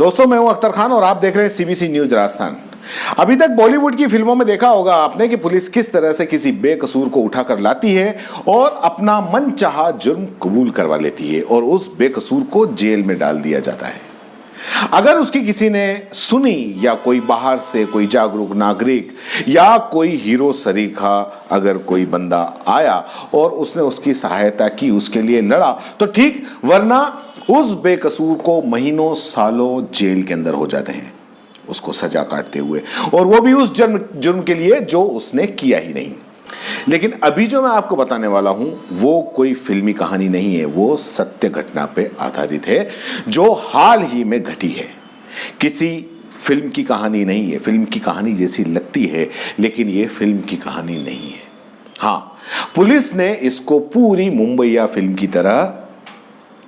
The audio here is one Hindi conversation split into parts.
दोस्तों, मैं हूं अख्तर खान और आप देख रहे हैं सीबीसी न्यूज राजस्थान। अभी तक बॉलीवुड की फिल्मों में देखा होगा आपने कि पुलिस किस तरह से किसी बेकसूर को उठाकर लाती है और अपना मनचाहा जुर्म कबूल करवा लेती है और उस बेकसूर को जेल में डाल दिया जाता है। अगर उसकी किसी ने सुनी या कोई बाहर से कोई जागरूक नागरिक या कोई हीरो सरीखा अगर कोई बंदा आया और उसने उसकी सहायता की, उसके लिए लड़ा तो ठीक, वरना उस बेकसूर को महीनों सालों जेल के अंदर हो जाते हैं उसको सजा काटते हुए, और वो भी उस जुर्म के लिए जो उसने किया ही नहीं। लेकिन अभी जो मैं आपको बताने वाला हूं वो कोई फिल्मी कहानी नहीं है, वो सत्य घटना पे आधारित है जो हाल ही में घटी है। किसी फिल्म की कहानी नहीं है, फिल्म की कहानी जैसी लगती है लेकिन ये फिल्म की कहानी नहीं है। हाँ, पुलिस ने इसको पूरी मुंबईया फिल्म की तरह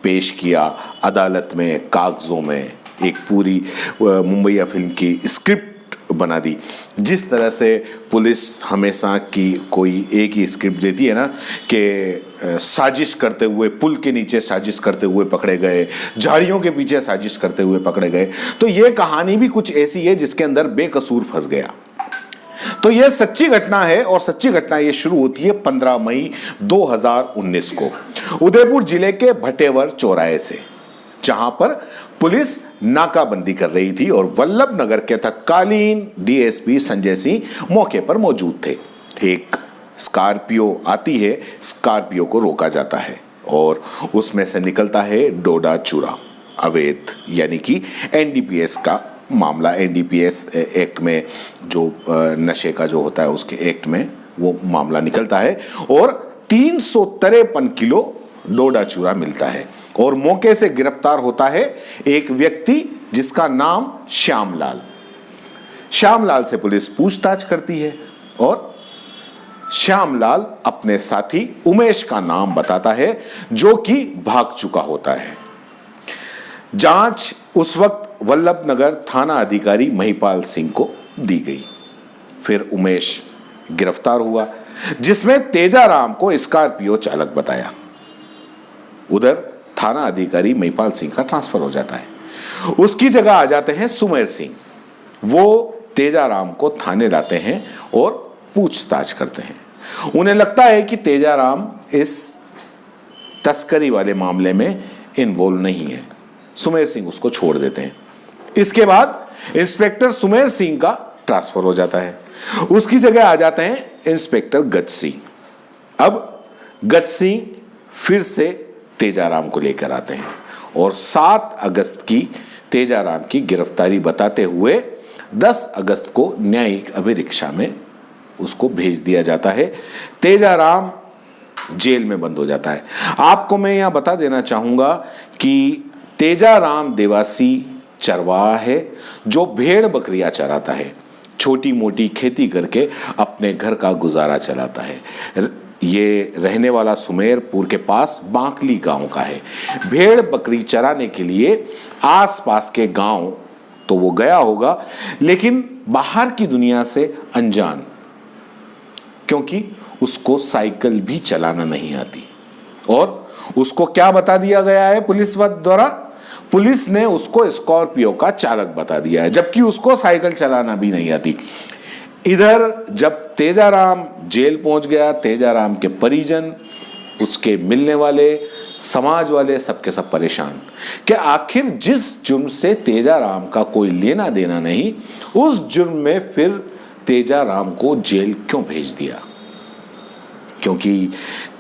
पेश किया, अदालत में, कागजों में एक पूरी मुंबईया फिल्म की स्क्रिप्ट बना दी। जिस तरह से पुलिस हमेशा की कोई एक ही स्क्रिप्ट देती है ना कि साजिश करते हुए, पुल के नीचे साजिश करते हुए पकड़े गए, झाड़ियों के पीछे साजिश करते हुए पकड़े गए, तो ये कहानी भी कुछ ऐसी है जिसके अंदर बेकसूर फंस गया। तो यह सच्ची घटना है और सच्ची घटना ये शुरू होती है 15 मई 2019 को उदयपुर जिले के भटेवर चौराहे से, जहां पर पुलिस नाकाबंदी कर रही थी और वल्लभ नगर के तत्कालीन डीएसपी संजय सिंह मौके पर मौजूद थे। एक स्कॉर्पियो आती है, स्कॉर्पियो को रोका जाता है और उसमें से निकलता है डोडा चूरा, अवैध यानी कि एनडीपीएस का मामला। एनडीपीएस एक्ट में जो नशे का जो होता है उसके एक्ट में वो मामला निकलता है और 353 किलो डोडा चूरा मिलता है और मौके से गिरफ्तार होता है एक व्यक्ति जिसका नाम श्यामलाल। श्यामलाल से पुलिस पूछताछ करती है और श्यामलाल अपने साथी उमेश का नाम बताता है जो कि भाग चुका होता है। जांच उस वक्त वल्लभ नगर थाना अधिकारी महिपाल सिंह को दी गई। फिर उमेश गिरफ्तार हुआ जिसमें तेजाराम को स्कॉर्पियो चालक बताया। उधर थाना अधिकारी महिपाल सिंह का ट्रांसफर हो जाता है, उसकी जगह आ जाते हैं सुमेर सिंह। वो तेजाराम को थाने लाते हैं और पूछताछ करते हैं। उन्हें लगता है कि तेजाराम इस तस्करी वाले मामले में इन्वॉल्व नहीं है। सुमेर सिंह उसको छोड़ देते हैं। इसके बाद इंस्पेक्टर सुमेर सिंह का ट्रांसफर हो जाता है, उसकी जगह आ जाते हैं इंस्पेक्टर गज सिंह। अब गज सिंह फिर से तेजाराम को लेकर आते हैं और 7 अगस्त की तेजाराम की गिरफ्तारी बताते हुए 10 अगस्त को न्यायिक अभिरक्षा में उसको भेज दिया जाता है। तेजाराम जेल में बंद हो जाता है। आपको मैं यहां बता देना चाहूंगा कि तेजाराम देवासी चरवाहा है जो भेड़ बकरियां चराता है, छोटी मोटी खेती करके अपने घर का गुजारा चलाता है। ये रहने वाला सुमेरपुर के पास बांकली गांव का है। भेड़ बकरी चराने के लिए आसपास के गांव तो वो गया होगा लेकिन बाहर की दुनिया से अनजान, क्योंकि उसको साइकिल भी चलाना नहीं आती। और उसको क्या बता दिया गया है पुलिस द्वारा? पुलिस ने उसको स्कॉर्पियो का चालक बता दिया है, जबकि उसको साइकिल चलाना भी नहीं आती। इधर जब तेजाराम जेल पहुंच गया, तेजाराम के परिजन, उसके मिलने वाले, समाज वाले सबके सब परेशान कि आखिर जिस जुर्म से तेजाराम का कोई लेना देना नहीं, उस जुर्म में फिर तेजाराम को जेल क्यों भेज दिया? क्योंकि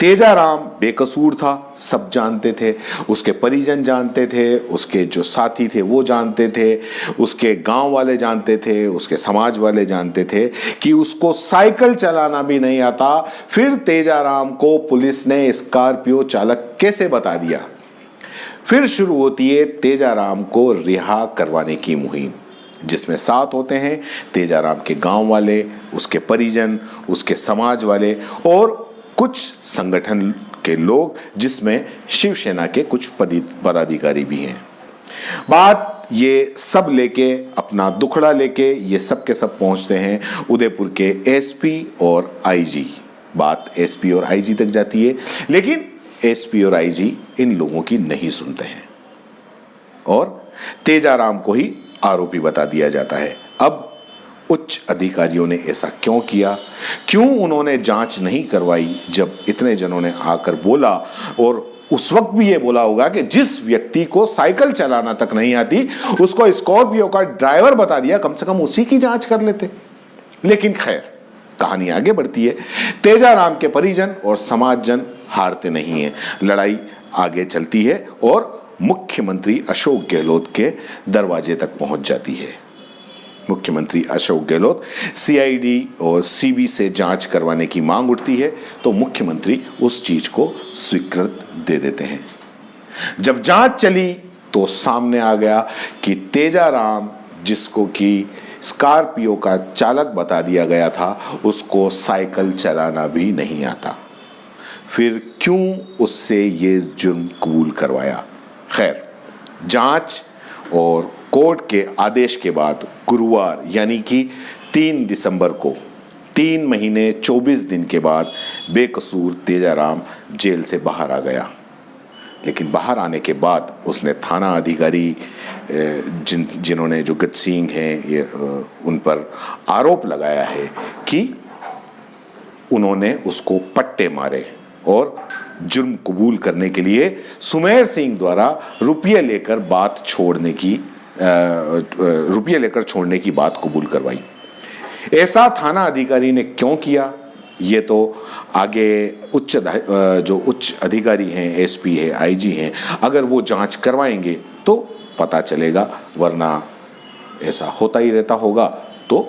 तेजाराम बेकसूर था, सब जानते थे, उसके परिजन जानते थे, उसके जो साथी थे वो जानते थे, उसके गांव वाले जानते थे, उसके समाज वाले जानते थे कि उसको साइकिल चलाना भी नहीं आता। फिर तेजाराम को पुलिस ने स्कॉर्पियो चालक कैसे बता दिया? फिर शुरू होती है तेजाराम को रिहा करवाने की मुहिम, जिसमें साथ होते हैं तेजाराम के गांव वाले, उसके परिजन, उसके समाज वाले और कुछ संगठन के लोग, जिसमें शिवसेना के कुछ पदाधिकारी भी हैं। बात ये सब लेके, अपना दुखड़ा लेके ये सब के सब पहुंचते हैं उदयपुर के एसपी और आईजी। बात एसपी और आईजी तक जाती है लेकिन एसपी और आईजी इन लोगों की नहीं सुनते हैं और तेजाराम को ही आरोपी बता दिया जाता है। अब उच्च अधिकारियों ने ऐसा क्यों किया? क्यों उन्होंने जांच नहीं करवाई? जब इतने जनों ने आकर बोला, और उस वक्त भी ये बोला होगा कि जिस व्यक्ति को साइकिल चलाना तक नहीं आती उसको स्कॉर्पियो का ड्राइवर बता दिया, कम से कम उसी की जांच कर लेते। लेकिन खैर, कहानी आगे बढ़ती है। तेजाराम के परिजन और समाजजन हारते नहीं हैं, लड़ाई आगे चलती है और मुख्यमंत्री अशोक गहलोत के दरवाजे तक पहुंच जाती है। मुख्यमंत्री अशोक गहलोत सीआईडी और सीबी से जांच करवाने की मांग उठती है तो मुख्यमंत्री उस चीज को स्वीकृत दे देते हैं। जब जांच चली तो सामने आ गया कि तेजाराम, जिसको कि स्कॉर्पियो का चालक बता दिया गया था, उसको साइकिल चलाना भी नहीं आता। फिर क्यों उससे ये जुर्म कबूल करवाया? खैर, जांच और कोर्ट के आदेश के बाद गुरुवार यानी कि 3 दिसंबर को 3 महीने 24 दिन के बाद बेकसूर तेजाराम जेल से बाहर आ गया। लेकिन बाहर आने के बाद उसने थाना अधिकारी जिन्होंने जो गज सिंह हैं उन पर आरोप लगाया है कि उन्होंने उसको पट्टे मारे और जुर्म कबूल करने के लिए सुमेर सिंह द्वारा रुपये लेकर छोड़ने की बात कबूल करवाई। ऐसा थाना अधिकारी ने क्यों किया, ये तो आगे जो उच्च अधिकारी हैं, एसपी है, आईजी हैं, अगर वो जांच करवाएंगे तो पता चलेगा, वरना ऐसा होता ही रहता होगा तो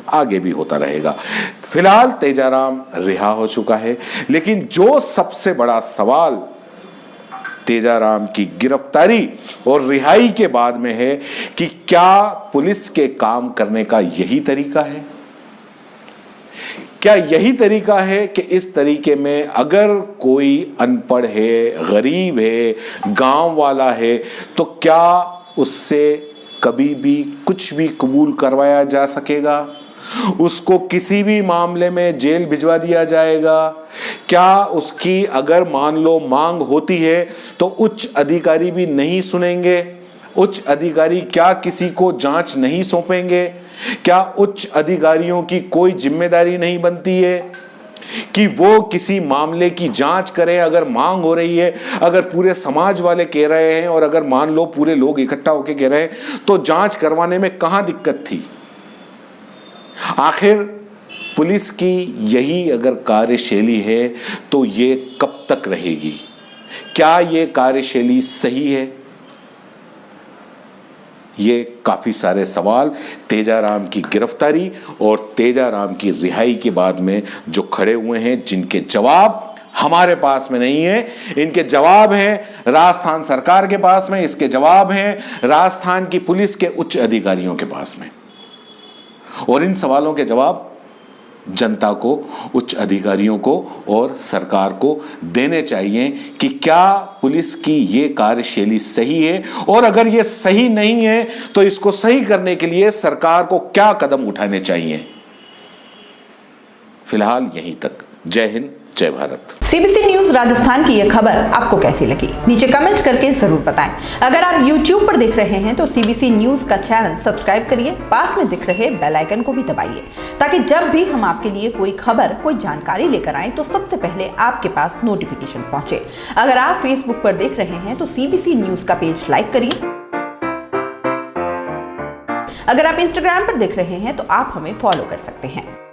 आगे भी होता रहेगा। फिलहाल तेजाराम रिहा हो चुका है, लेकिन जो सबसे बड़ा सवाल तेजाराम की गिरफ्तारी और रिहाई के बाद में है कि क्या पुलिस के काम करने का यही तरीका है? क्या यही तरीका है कि इस तरीके में अगर कोई अनपढ़ है, गरीब है, गांव वाला है, तो क्या उससे कभी भी कुछ भी कबूल करवाया जा सकेगा? उसको किसी भी मामले में जेल भिजवा दिया जाएगा? क्या उसकी अगर मान लो मांग होती है तो उच्च अधिकारी भी नहीं सुनेंगे? उच्च अधिकारी क्या किसी को जांच नहीं सौंपेंगे? क्या उच्च अधिकारियों की कोई जिम्मेदारी नहीं बनती है कि वो किसी मामले की जांच करें? अगर मांग हो रही है, अगर पूरे समाज वाले कह रहे हैं और अगर मान लो पूरे लोग इकट्ठा होकर कह रहे हैं, तो जांच करवाने में कहां दिक्कत थी? आखिर पुलिस की यही अगर कार्यशैली है तो ये कब तक रहेगी? क्या ये कार्यशैली सही है? ये काफी सारे सवाल तेजाराम की गिरफ्तारी और तेजाराम की रिहाई के बाद में जो खड़े हुए हैं, जिनके जवाब हमारे पास में नहीं है। इनके जवाब हैं राजस्थान सरकार के पास में, इसके जवाब हैं राजस्थान की पुलिस के उच्च अधिकारियों के पास में। और इन सवालों के जवाब जनता को, उच्च अधिकारियों को और सरकार को देने चाहिए कि क्या पुलिस की ये कार्यशैली सही है, और अगर ये सही नहीं है तो इसको सही करने के लिए सरकार को क्या कदम उठाने चाहिए। फिलहाल यहीं तक। जय हिंद, जय भारत। सीबीसी न्यूज राजस्थान की यह खबर आपको कैसी लगी, नीचे कमेंट करके जरूर बताएं। अगर आप YouTube पर देख रहे हैं तो सीबीसी न्यूज का चैनल सब्सक्राइब करिए, पास में दिख रहे बेल आइकन को भी दबाइए, ताकि जब भी हम आपके लिए कोई खबर, कोई जानकारी लेकर आए तो सबसे पहले आपके पास नोटिफिकेशन पहुंचे। अगर आप Facebook पर देख रहे हैं तो सीबीसी न्यूज का पेज लाइक करिए। अगर आप Instagram पर देख रहे हैं तो आप हमें फॉलो कर सकते हैं।